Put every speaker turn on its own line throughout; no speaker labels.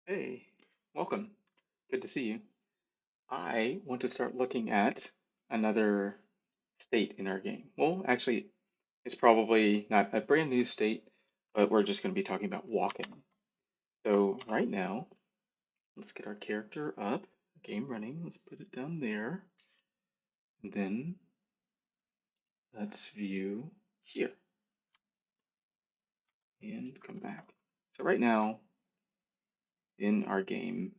Hey, welcome. Good to see you. I want to start looking at another state in our game. Well, actually, it's probably not a brand new state, but we're just going to be talking about walking. So right now, let's get our character up, game running. Let's put it down there. And then let's view here and come back. So right now in our game,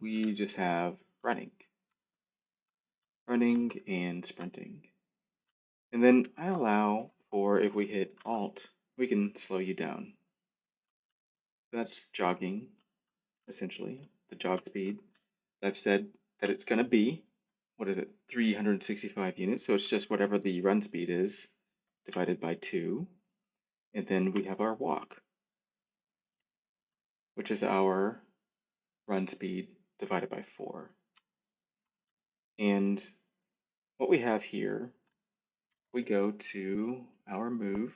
we just have running and sprinting. And then I allow for if we hit Alt, we can slow you down. That's jogging, essentially, the jog speed. I've said that it's going to be, what is it, 365 units. So it's just whatever the run speed is divided by 2. And then we have our walk, which is our run speed divided by 4. And what we have here, we go to our move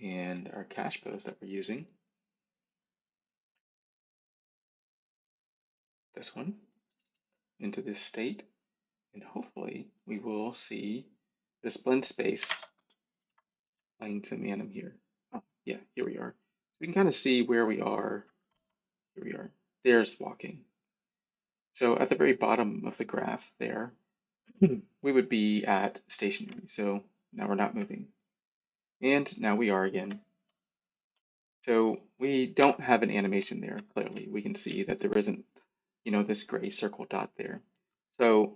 and our cache pose that we're using, this one, into this state. And hopefully we will see this blend space playing some anim here. Oh, yeah, here we are. We can kind of see where we are. Here we are. There's walking. So at the very bottom of the graph there, we would be at stationary. So now we're not moving. And now we are again. So we don't have an animation there, clearly. We can see that there isn't, this gray circle dot there. So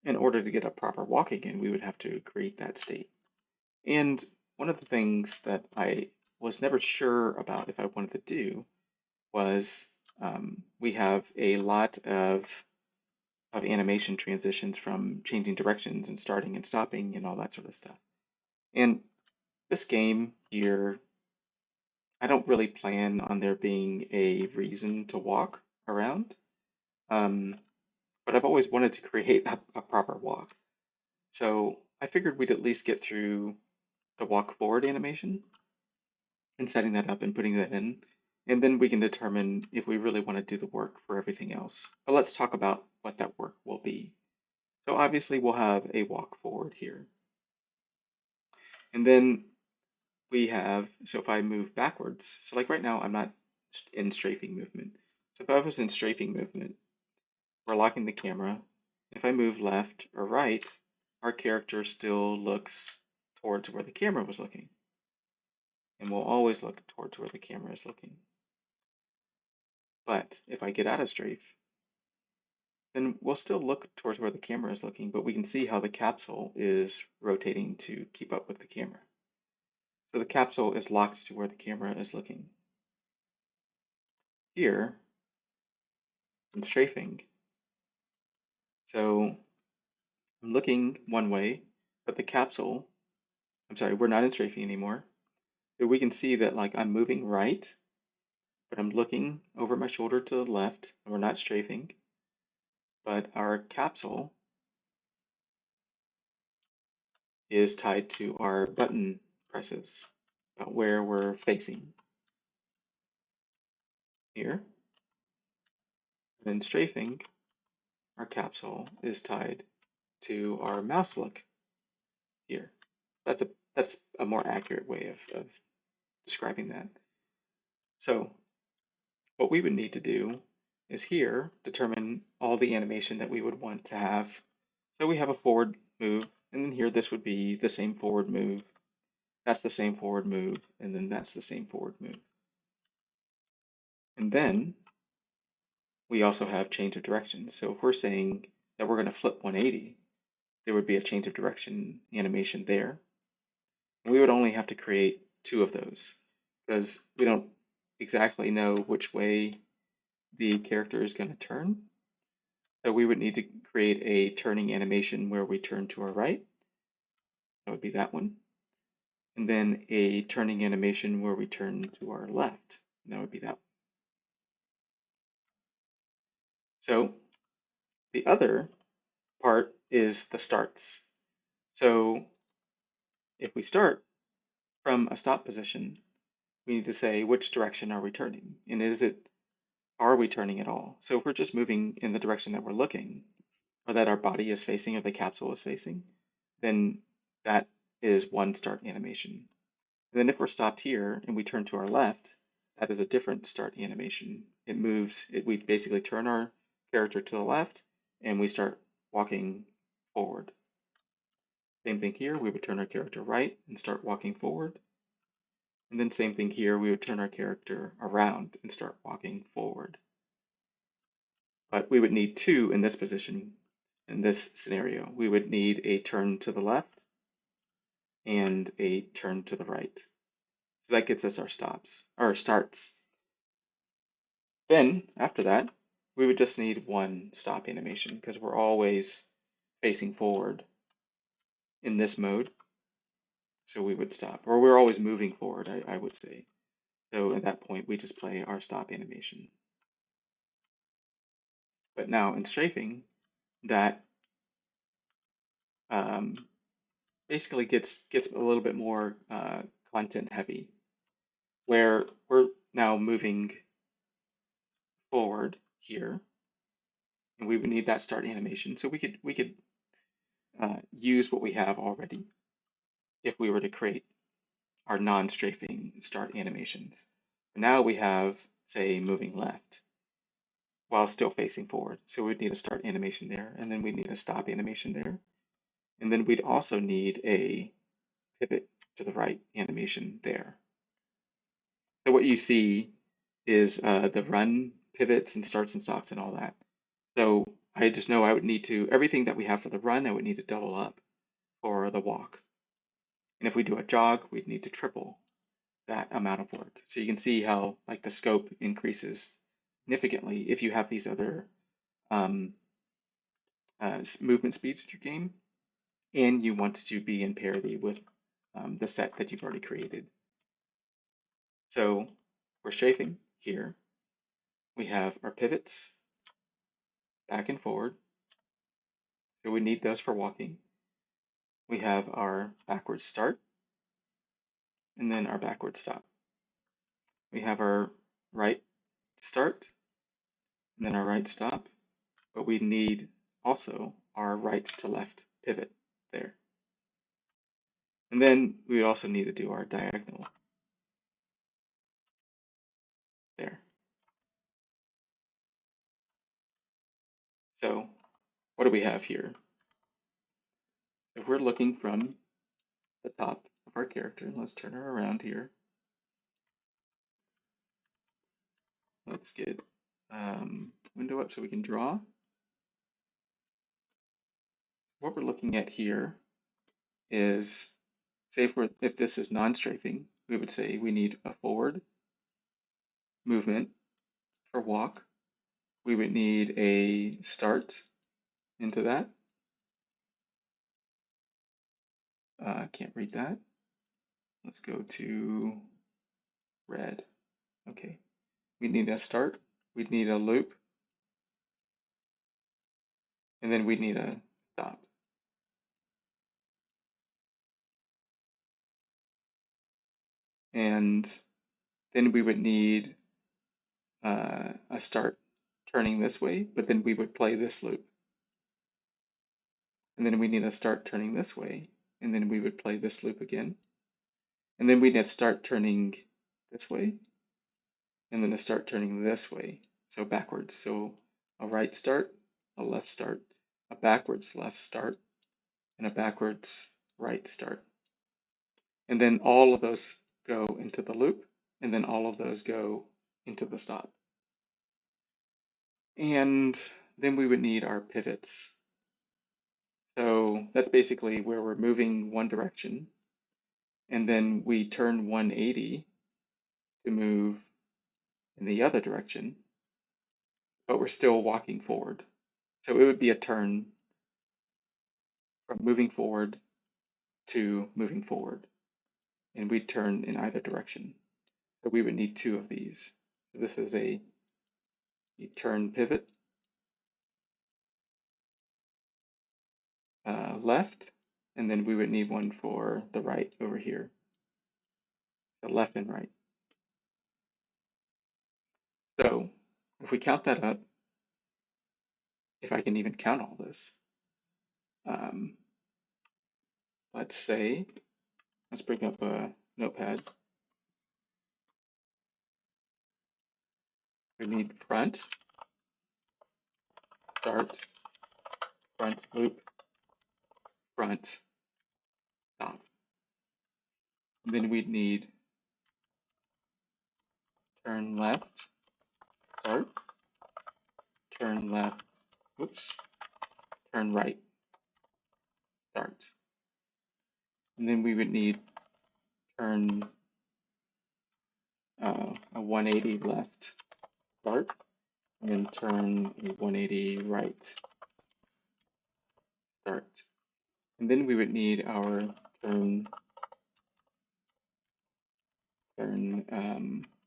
in order to get a proper walk again, we would have to create that state. And one of the things that I was never sure about if I wanted to do was we have a lot of animation transitions from changing directions and starting and stopping and all that sort of stuff. And this game here, I don't really plan on there being a reason to walk around, um, but I've always wanted to create a proper walk. So I figured we'd at least get through the walk forward animation and setting that up and putting that in. And then we can determine if we really want to do the work for everything else. But let's talk about what that work will be. So obviously we'll have a walk forward here. And then we have, so if I move backwards, so like right now I'm not in strafing movement. So if I was in strafing movement, we're locking the camera. If I move left or right, our character still looks towards where the camera was looking. And we'll always look towards where the camera is looking. But if I get out of strafe, then we'll still look towards where the camera is looking, but we can see how the capsule is rotating to keep up with the camera. So the capsule is locked to where the camera is looking. Here, in strafing, so I'm looking one way, but the capsule, I'm sorry, we're not in strafing anymore. So we can see that like I'm moving right, but I'm looking over my shoulder to the left, and we're not strafing, but our capsule is tied to our button presses, about where we're facing here. And then strafing, our capsule is tied to our mouse look here. That's a more accurate way of describing that. So what we would need to do is here determine all the animation that we would want to have. So we have a forward move, and then here this would be the same forward move. That's the same forward move, and then that's the same forward move. And then we also have change of direction. So if we're saying that we're going to flip 180, there would be a change of direction animation there. And we would only have to create 2 of those because we don't exactly know which way the character is going to turn. So we would need to create a turning animation where we turn to our right. That would be that one. And then a turning animation where we turn to our left. And that would be that one. So the other part is the starts. So if we start from a stop position, we need to say which direction are we turning, and are we turning at all? So if we're just moving in the direction that we're looking, or that our body is facing, or the capsule is facing, then that is one start animation. And then if we're stopped here and we turn to our left, that is a different start animation. It moves, we basically turn our character to the left and we start walking forward. Same thing here, we would turn our character right and start walking forward. And then same thing here, we would turn our character around and start walking forward. But we would need two in this position. In this scenario, we would need a turn to the left and a turn to the right. So that gets us our starts. Then after that, we would just need one stop animation because we're always facing forward in this mode. So we would stop, or we're always moving forward, I would say. So at that point, we just play our stop animation. But now in strafing, that basically gets a little bit more content heavy, where we're now moving forward here, and we would need that start animation. So we could use what we have already if we were to create our non-strafing start animations. Now we have, say, moving left while still facing forward. So we'd need a start animation there, and then we'd need a stop animation there. And then we'd also need a pivot to the right animation there. So what you see is the run pivots and starts and stops and all that. So I just know I would need to, everything that we have for the run, I would need to double up for the walk. And if we do a jog, we'd need to triple that amount of work. So you can see how like the scope increases significantly if you have these other um, movement speeds in your game, and you want to be in parity with the set that you've already created. So we're strafing here. We have our pivots back and forward. So we need those for walking. We have our backwards start and then our backward stop. We have our right start and then our right stop, but we need also our right to left pivot there. And then we would also need to do our diagonal there. So what do we have here? If we're looking from the top of our character, let's turn her around here. Let's get window up so we can draw. What we're looking at here is, say if this is non-strafing, we would say we need a forward movement for walk. We would need a start into that. Can't read that. Let's go to red. Okay. We need a start. We'd need a loop. And then we'd need a stop. And then we would need a start turning this way, but then we would play this loop. And then we need a start turning this way, and then we would play this loop again. And then we need to start turning this way, and then to start turning this way, so backwards. So a right start, a left start, a backwards left start, and a backwards right start. And then all of those go into the loop, and then all of those go into the stop. And then we would need our pivots. So that's basically where we're moving one direction, and then we turn 180 to move in the other direction, but we're still walking forward. So it would be a turn from moving forward to moving forward, and we'd turn in either direction. So we would need two of these. So this is a turn pivot left, and then we would need one for the right over here, the left and right. So if we count that up, if I can even count all this, um, let's say, let's bring up a notepad. We need front, start, front loop, front, stop. And then we'd need turn left, start, turn left, whoops, turn right, start. And then we would need turn a 180 left, start, and turn a 180 right, start. And then we would need our turn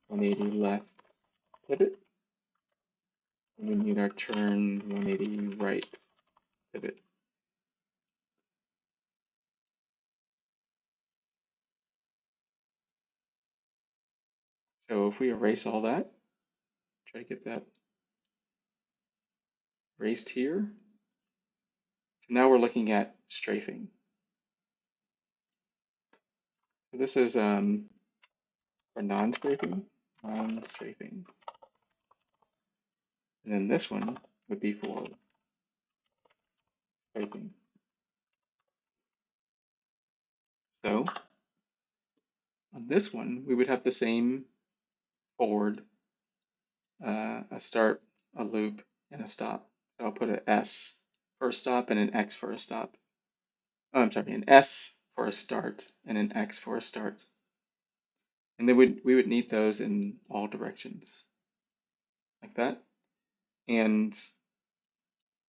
180 left pivot. And we need our turn 180 right pivot. So if we erase all that, try to get that erased here. So now we're looking at strafing. So this is for non-strafing, non-strafing. And then this one would be for strafing. So on this one, we would have the same forward, a start, a loop, and a stop. So I'll put an S for a stop and an X for a stop. Oh, I'm sorry, an S for a start and an X for a start. And then we would need those in all directions, like that. And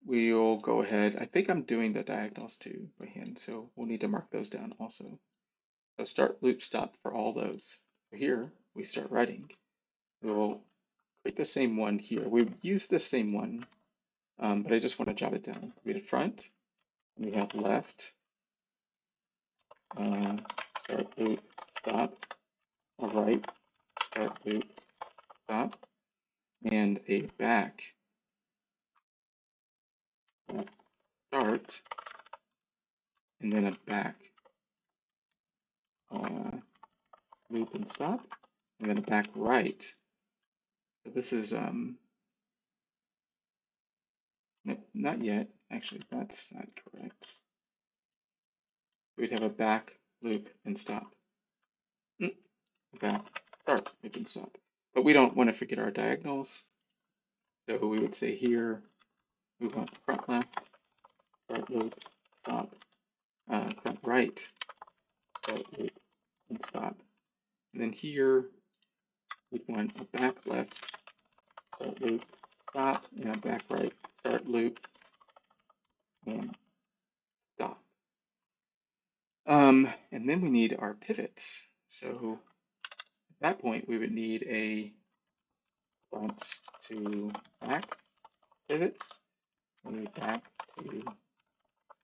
we'll go ahead. I think I'm doing the diagonals too by hand, so we'll need to mark those down also. So start, loop, stop for all those. So here we start writing. We'll create the same one here. We use the same one, but I just want to jot it down. We have front, and we have left, start, loop, stop, a right, start, loop, stop, and a back, start, and then a back, loop and stop, and then a back right. So this is, not yet, actually, that's not correct. We'd have a back, loop, and stop. Back, start, loop, and stop. But we don't want to forget our diagonals. So we would say here, we want front left, start, loop, stop, front right, start, loop, and stop. And then here, we'd want a back left, start, loop, stop, and a back right, start, loop, and stop. And then we need our pivots. So at that point, we would need a front to back pivot, and a back to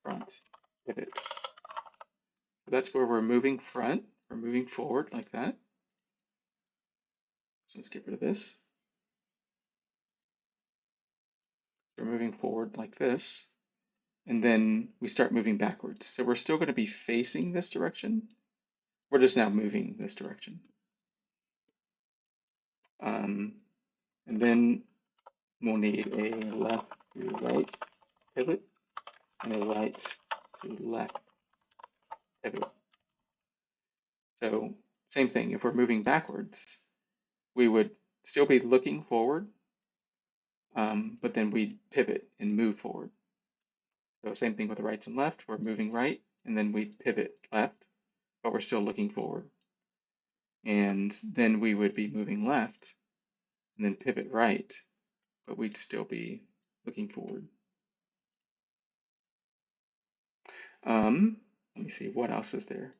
front pivot. So that's where we're moving front, we're moving forward like that. So let's get rid of this. We're moving forward like this, and then we start moving backwards. So we're still going to be facing this direction. We're just now moving this direction. And then we'll need a left to right pivot and a right to left pivot. So same thing, if we're moving backwards, we would still be looking forward, but then we'd pivot and move forward. So same thing with the rights and left, we're moving right, and then we pivot left, but we're still looking forward. And then we would be moving left, and then pivot right, but we'd still be looking forward. Let me see, what else is there?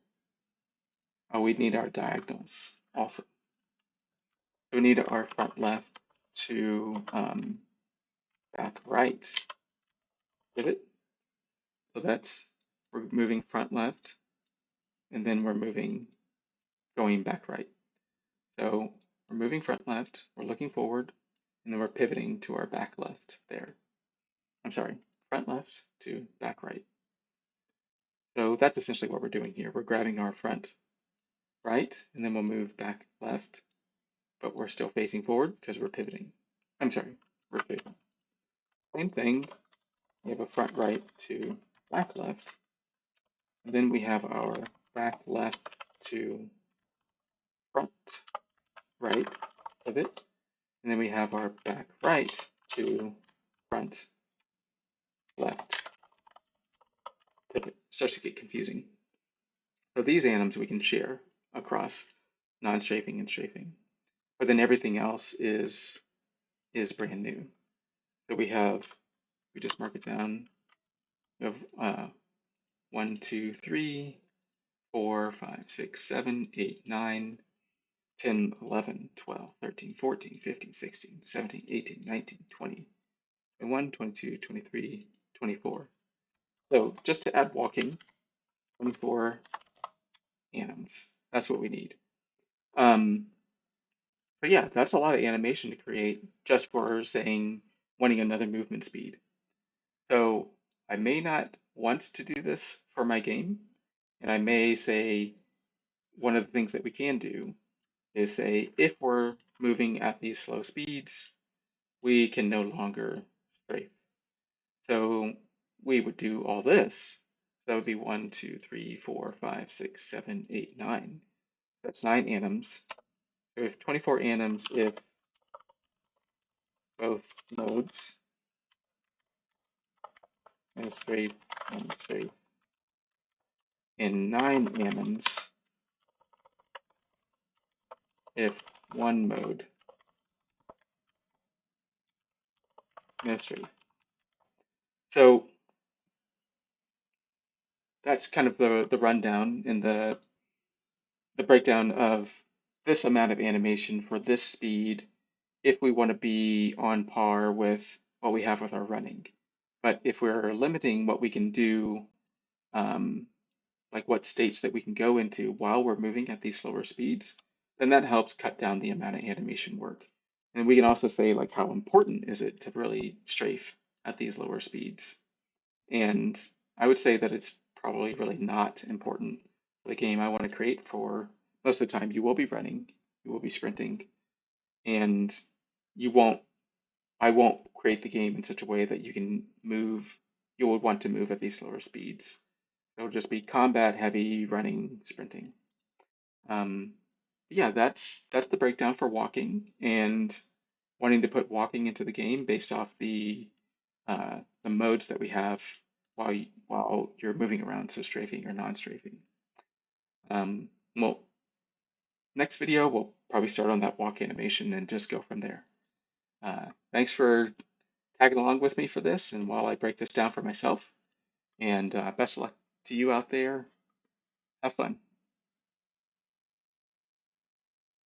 Oh, we need our diagonals also. So we need our front left to back right pivot. So we're moving front left, and then we're going back right. So we're moving front left, we're looking forward, and then we're pivoting to our back left there. I'm sorry, front left to back right. So that's essentially what we're doing here. We're grabbing our front right, and then we'll move back left, but we're still facing forward because we're pivoting. I'm sorry, we're pivoting. Same thing, we have a front right to back left, and then we have our back left to front right pivot, and then we have our back right to front left pivot. Starts to get confusing. So these anims we can share across non-strafing and strafing, but then everything else is brand new. So we just mark it down. We have 1, 2, 3, 4, 5, 6, 7, 8, 9, 10, 11, 12, 13, 14, 15, 16, 17, 18, 19, 20, 21, 22, 23, 24. So just to add walking, 24 anims. That's what we need. So yeah, that's a lot of animation to create just for saying wanting another movement speed. So I may not want to do this for my game, and I may say one of the things that we can do is say if we're moving at these slow speeds, we can no longer strafe. So we would do all this. That would be 1, 2, 3, 4, 5, 6, 7, 8, 9. That's 9 anims. So we have 24 anims if both modes, no strafe, and strafe, and 9 anims if one mode, no strafe. So that's kind of the rundown and the breakdown of this amount of animation for this speed if we want to be on par with what we have with our running. But if we're limiting what we can do, um, like what states that we can go into while we're moving at these slower speeds, then that helps cut down the amount of animation work. And we can also say like how important is it to really strafe at these lower speeds. And I would say that it's probably really not important for the game I want to create for most of the time. You will be running, you will be sprinting, and you won't, I won't create the game in such a way that you can move, you would want to move at these slower speeds. It'll just be combat heavy, running, sprinting. Um, yeah, that's the breakdown for walking and wanting to put walking into the game based off the modes that we have while you're moving around, so strafing or non-strafing. Well, next video we'll probably start on that walk animation and just go from there. Thanks for tagging along with me for this, and while I break this down for myself, and best of luck to you out there. Have fun.